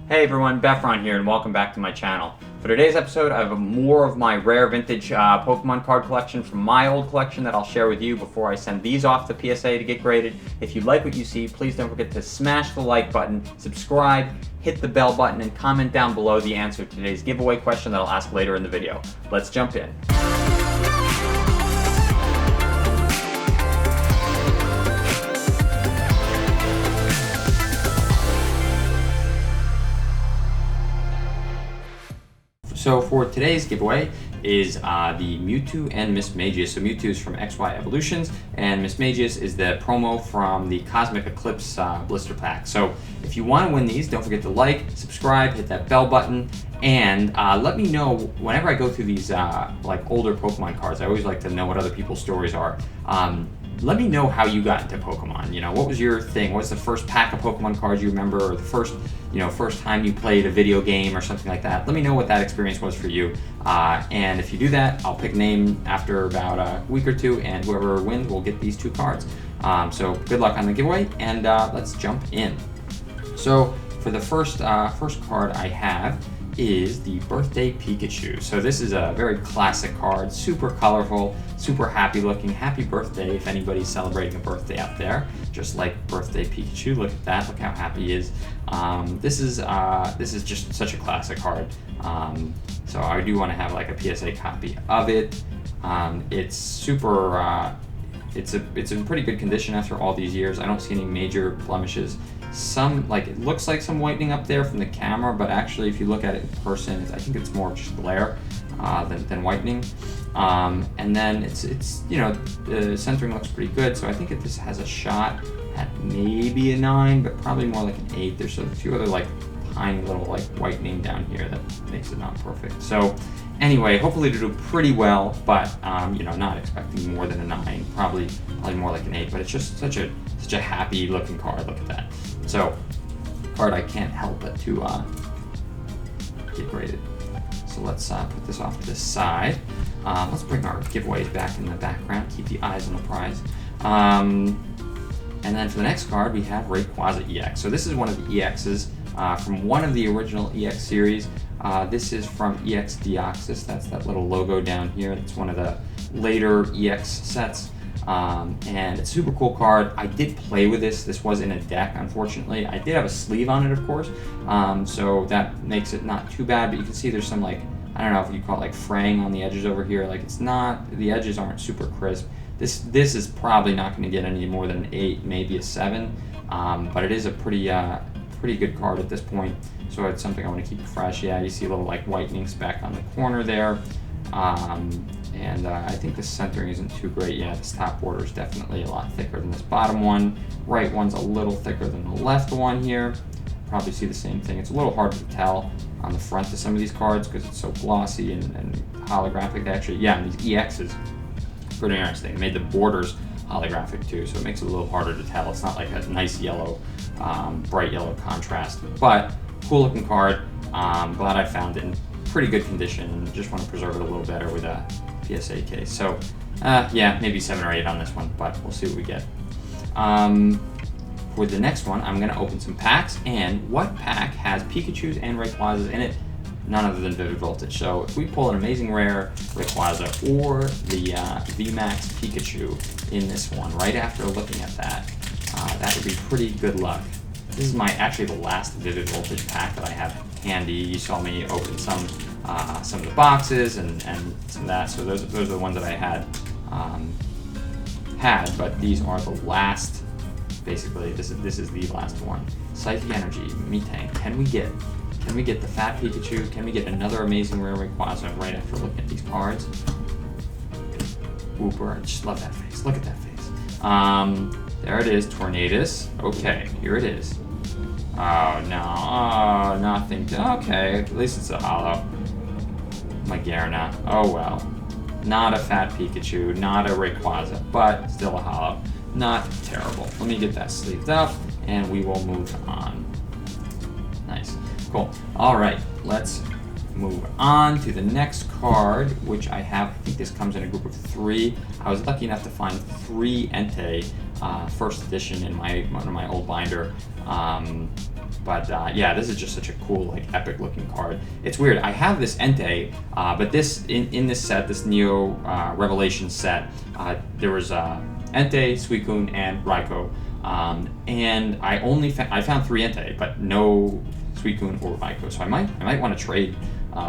Hey everyone, Befron here and welcome back to my channel. For today's episode, I have more of my rare vintage Pokemon card collection from my old collection that I'll share with you before I send these off to PSA to get graded. If you like what you see, please don't forget to smash the like button, subscribe, hit the bell button, and comment down below the answer to today's giveaway question that I'll ask later in the video. Let's jump in. So for today's giveaway is the Mewtwo and Mismagius. So Mewtwo is from XY Evolutions, and Mismagius is the promo from the Cosmic Eclipse blister pack. So if you want to win these, don't forget to like, subscribe, hit that bell button, and let me know whenever I go through these like older Pokemon cards. I always like to know what other people's stories are. Let me know how you got into Pokemon. You know, what was your thing? What was the first pack of Pokemon cards you remember, or the first time you played a video game or something like that? Let me know what that experience was for you. And if you do that, I'll pick a name after about a week or two, and whoever wins will get these two cards. So good luck on the giveaway, and let's jump in. So for the first card I have is the Birthday Pikachu. So this is a very classic card, super colorful, super happy looking. Happy birthday if anybody's celebrating a birthday out there. Just like Birthday Pikachu, look at that, look how happy he is. This is just such a classic card. So I do want to have like a PSA copy of it. It's super, it's in pretty good condition after all these years. I don't see any major blemishes. It looks like some whitening up there from the camera, but actually if you look at it in person, I think it's more just glare than whitening. And then it's the centering looks pretty good, so I think this has a shot at maybe a 9, but probably more like an 8. There's a few other like tiny little like whitening down here that makes it not perfect. So anyway, hopefully to do pretty well, but not expecting more than a 9, probably more like an 8. But it's just such a happy looking card. Look at that. So card I can't help but to get graded. So let's put this off to the side. Let's bring our giveaways back in the background. Keep the eyes on the prize. And then for the next card, we have Rayquaza EX. So this is one of the EXs from one of the original EX series. This is from EX Deoxys. That's that little logo down here. It's one of the later EX sets. And it's a super cool card. I did play with this. This was in a deck, unfortunately. I did have a sleeve on it, of course. So that makes it not too bad, but you can see there's some like, I don't know if you call it like fraying on the edges over here. Like it's not, the edges aren't super crisp. This is probably not going to get any more than an 8, maybe a 7. But it is a pretty good card at this point. So it's something I want to keep fresh. Yeah, you see a little like whitening speck on the corner there. And I think the centering isn't too great. Yeah, this top border is definitely a lot thicker than this bottom one. Right one's a little thicker than the left one here. Probably see the same thing. It's a little hard to tell on the front of some of these cards because it's so glossy and holographic. Actually, yeah, and these EXs, pretty interesting. They made the borders holographic too, so it makes it a little harder to tell. It's not like a nice yellow, bright yellow contrast, but cool looking card. Glad I found it in pretty good condition, and just want to preserve it a little better with a PSA case. So yeah, maybe 7 or 8 on this one, but we'll see what we get. For the next one, I'm going to open some packs, and what pack has Pikachus and Rayquazas in it? None other than Vivid Voltage. So if we pull an Amazing Rare Rayquaza or the VMAX Pikachu in this one, right after looking at that, that would be pretty good luck. This is actually the last Vivid Voltage pack that I have handy. You saw me open some of the boxes and some of that. So those are the ones that I had, but these are the last. Basically, this is the last one. Psychic Energy, Metang. Can we get the Fat Pikachu? Can we get another Amazing Rare Rayquaza right after looking at these cards? Ooh, I just love that face. Look at that face. There it is, Tornadus. Okay, here it is. Oh no, oh, nothing. Okay, at least it's a holo. Magarna. Oh well. Not a Fat Pikachu, not a Rayquaza, but still a holo. Not terrible. Let me get that sleeved up, and we will move on. Nice. Cool. All right, let's move on to the next card, which I have. I think this comes in a group of 3. I was lucky enough to find 3 Entei first edition in one of my old binder. But yeah, this is just such a cool, like, epic looking card. It's weird. I have this Entei, but this in this set, this Neo Revelation set, there was Entei, Suicune, and Raikou. And I found 3 Entei, but no Suicune or Raikou. So I might want to trade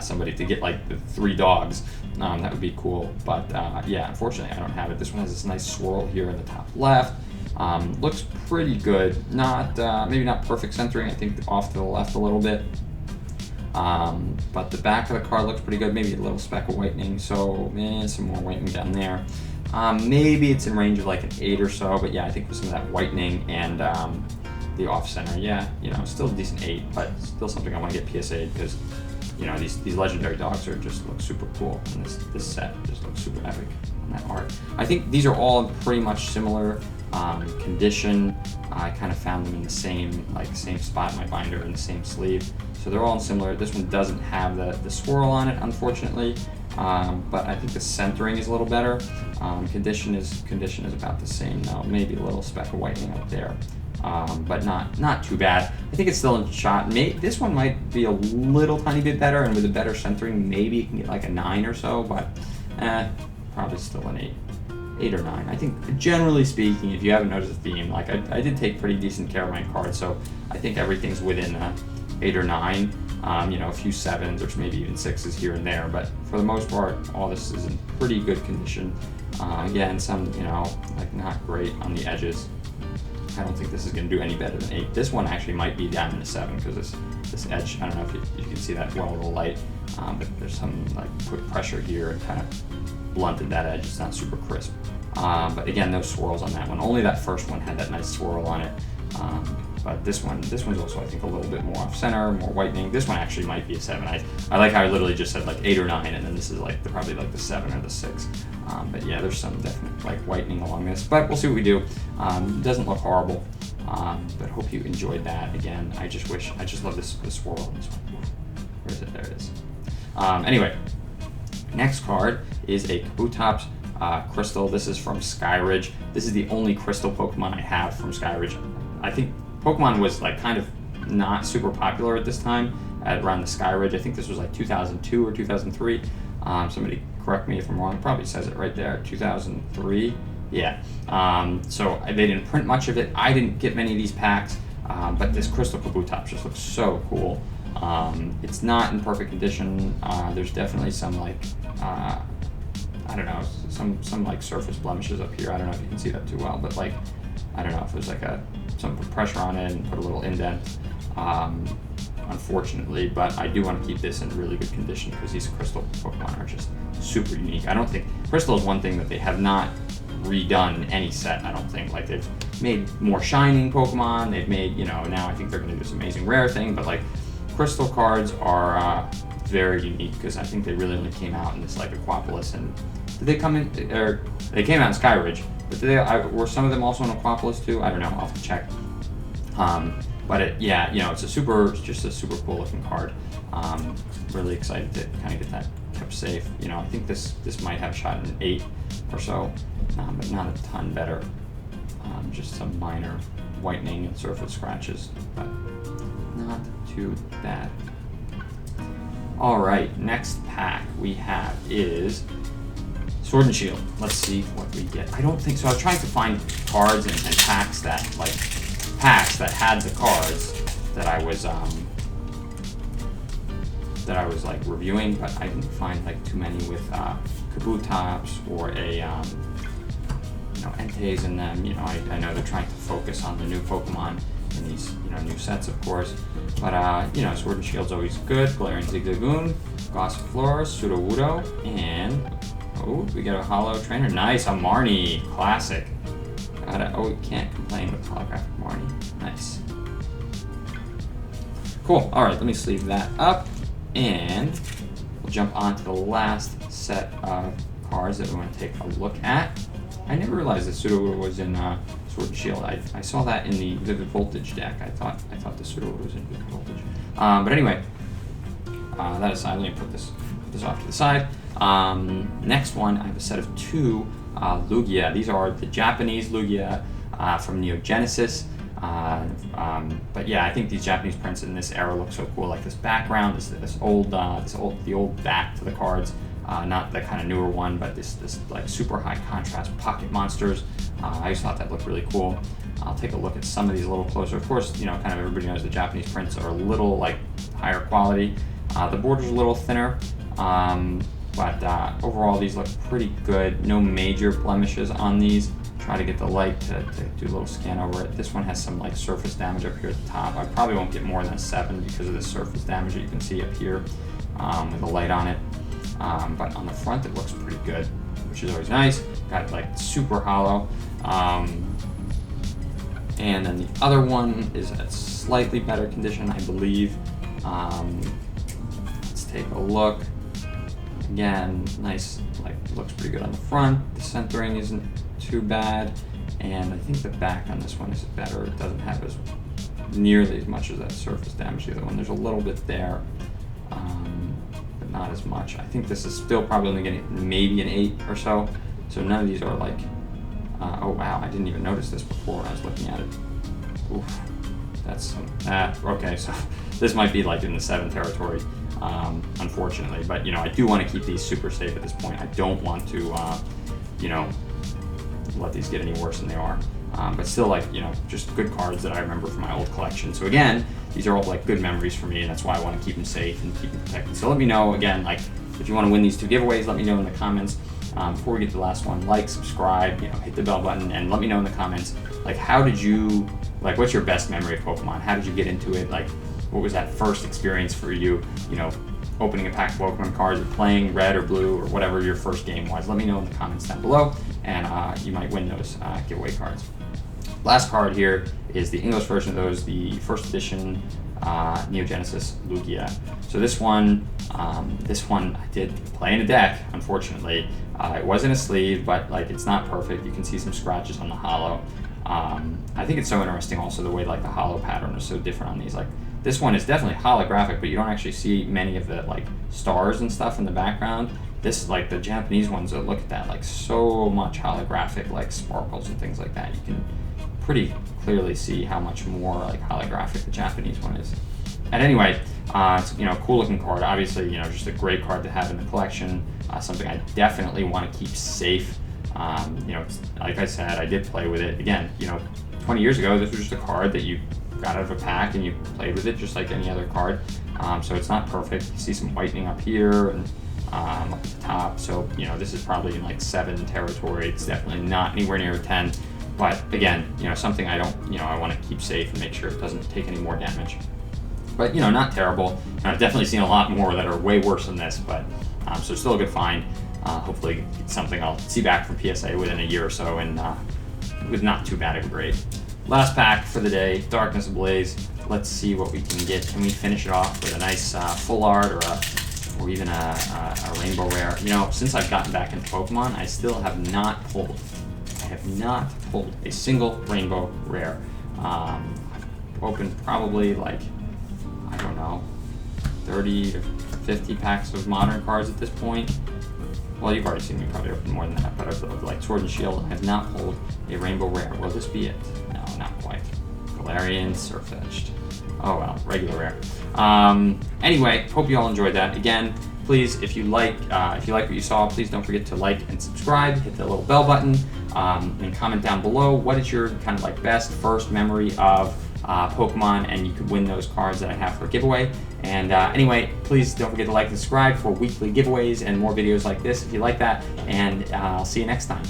somebody to get like the 3 dogs. That would be cool. But yeah, unfortunately I don't have it. This one has this nice swirl here in the top left. Looks pretty good. Not maybe not perfect centering. I think off to the left a little bit. But the back of the card looks pretty good. Maybe a little speck of whitening. So some more whitening down there. Maybe it's in range of like an 8 or so. But yeah, I think with some of that whitening and the off center, yeah, still a decent 8, but still something I want to get PSA'd because these legendary dogs just look super cool, and this set just looks super epic on that art. I think these are all pretty much similar condition. I kind of found them in the same spot in my binder, in the same sleeve, so they're all similar. This one doesn't have the swirl on it, unfortunately, but I think the centering is a little better. Condition is about the same though, maybe a little speck of whitening up there. But not too bad. I think it's still in shot. This one might be a little tiny bit better, and with a better centering, maybe you can get like a 9 or so, but probably still an 8 or 9. I think generally speaking, if you haven't noticed the theme, like I did take pretty decent care of my cards, so I think everything's within 8 or 9. A few 7s or maybe even 6s here and there, but for the most part, all this is in pretty good condition. Again, some like not great on the edges. I don't think this is going to do any better than 8. This one actually might be down in a 7 because this edge, I don't know if you can see that well with the light, but there's some like quick pressure here and kind of blunted that edge. It's not super crisp. But again, no swirls on that one. Only that first one had that nice swirl on it. But this one's also, I think, a little bit more off center, more whitening. This one actually might be a 7. I like how I literally just said like 8 or 9, and then this is like probably like the 7 or the 6. But yeah, there's some definite like whitening along this, but we'll see what we do. It doesn't look horrible, but hope you enjoyed that. Again, I just love this swirl on this one. Where is it? There it is. Anyway, next card is a Kabutops Crystal. This is from Skyridge. This is the only Crystal Pokemon I have from Skyridge. I think Pokemon was like kind of not super popular at this time around the Skyridge. I think this was like 2002 or 2003. Somebody correct me if I'm wrong. It probably says it right there, 2003. Yeah. So they didn't print much of it. I didn't get many of these packs, but this Crystal Kabutops just looks so cool. It's not in perfect condition. There's definitely some like I don't know, some like surface blemishes up here. I don't know if you can see that too well, but like I don't know if there's like some pressure on it and put a little indent. Unfortunately, but I do want to keep this in really good condition because these Crystal Pokemon are just super unique. I don't think Crystal is one thing that they have not redone any set. I don't think, like, they've made more shining Pokemon. They've made, now I think they're going to do this amazing rare thing, but like Crystal cards are very unique because I think they really only came out in this like Aquapolis. And did they come in, or they came out in Skyridge, but were some of them also in Aquapolis too? I don't know. I'll have to check. But it's just a super cool looking card. Really excited to kind of get that kept safe. I think this might have shot an 8 or so, but not a ton better. Just some minor whitening and surface scratches, but not too bad. All right, next pack we have is Sword and Shield. Let's see what we get. I don't think so. I was trying to find cards and packs that had the cards that I was like reviewing, but I didn't find like too many with Kabutops or Enteis in them. I know they're trying to focus on the new Pokemon in these new sets, of course, but Sword and Shield's always good. Galarian Zigzagoon, Gossifleur, Sudowoodo, and we get a Holo Trainer. Nice, a Marnie, classic. We can't complain with holographic Marnie. Nice. Cool. All right, let me sleeve that up, and we'll jump on to the last set of cards that we want to take a look at. I never realized that Sudowoodo was in Sword and Shield. I saw that in the Vivid Voltage deck. I thought the Sudowoodo was in Vivid Voltage. But anyway, that aside, let me put this off to the side. Next one, I have a set of 2 Lugia. These are the Japanese Lugia from Neo Genesis. But yeah, I think these Japanese prints in this era look so cool. Like this background, the old back to the cards, not the kind of newer one, but this like super high contrast pocket monsters. I just thought that looked really cool. I'll take a look at some of these a little closer. Of course, kind of everybody knows the Japanese prints are a little like higher quality. The border's a little thinner, but overall these look pretty good. No major blemishes on these. Try to get the light to do a little scan over it. This one has some like surface damage up here at the top. I probably won't get more than a 7 because of the surface damage that you can see up here with the light on it. But on the front it looks pretty good, which is always nice. Got like super hollow. And then the other one is a slightly better condition, I believe. Let's take a look. Again, nice, like looks pretty good on the front. The centering isn't too bad, and I think the back on this one is better. It doesn't have nearly as much as that surface damage. The other one, there's a little bit there, but not as much. I think this is still probably only getting maybe an 8 or so. So none of these are like, oh wow, I didn't even notice this before when I was looking at it. Oof, okay, so this might be like in the 7 territory, unfortunately. But I do want to keep these super safe at this point. I don't want to, let these get any worse than they are. But still, like, just good cards that I remember from my old collection. So again, these are all like good memories for me, and that's why I want to keep them safe and keep them protected. So let me know, again, like if you want to win these 2 giveaways, let me know in the comments. Before we get to the last one, like, subscribe, hit the bell button, and let me know in the comments, like, what's your best memory of Pokemon? How did you get into it? Like, what was that first experience for you, opening a pack of Pokemon cards or playing Red or Blue or whatever your first game was? Let me know in the comments down below, and you might win those giveaway cards. Last card here is the English version of those, the first edition Neo Genesis Lugia. So this one I did play in a deck, unfortunately. It wasn't a sleeve, but like it's not perfect. You can see some scratches on the hollow. I think it's so interesting also the way like the hollow pattern is so different on these. Like this one is definitely holographic, but you don't actually see many of the like stars and stuff in the background. This, like the Japanese ones, look at that, like so much holographic, like sparkles and things like that. You can pretty clearly see how much more like holographic the Japanese one is. And anyway, it's a cool looking card. Obviously, just a great card to have in the collection. Something I definitely want to keep safe. Like I said, I did play with it. Again, 20 years ago, this was just a card that you got out of a pack and you played with it just like any other card. So it's not perfect. You see some whitening up here and up at the top. So this is probably in like 7 territory. It's definitely not anywhere near 10. But again, something I don't, I want to keep safe and make sure it doesn't take any more damage. But not terrible. I've definitely seen a lot more that are way worse than this, but so still a good find. Hopefully it's something I'll see back from PSA within a year or so, and with not too bad of a grade. Last pack for the day, Darkness Ablaze. Let's see what we can get. Can we finish it off with a nice full art or even a rainbow rare? Since I've gotten back into Pokemon, I still have not pulled. I have not pulled a single rainbow rare. I've opened probably like, I don't know, 30 to 50 packs of modern cards at this point. Well, you've already seen me probably open more than that, but I've like Sword and Shield, I have not pulled a rainbow rare. Will this be it? No, not quite. Galarian, Surfetched. Oh well, regular rare. Anyway, hope you all enjoyed that. Again, please, if you like what you saw, please don't forget to like and subscribe. Hit the little bell button, and comment down below what is your kind of like best first memory of Pokemon, and you could win those cards that I have for a giveaway. And anyway, please don't forget to like and subscribe for weekly giveaways and more videos like this if you like that. And I'll see you next time.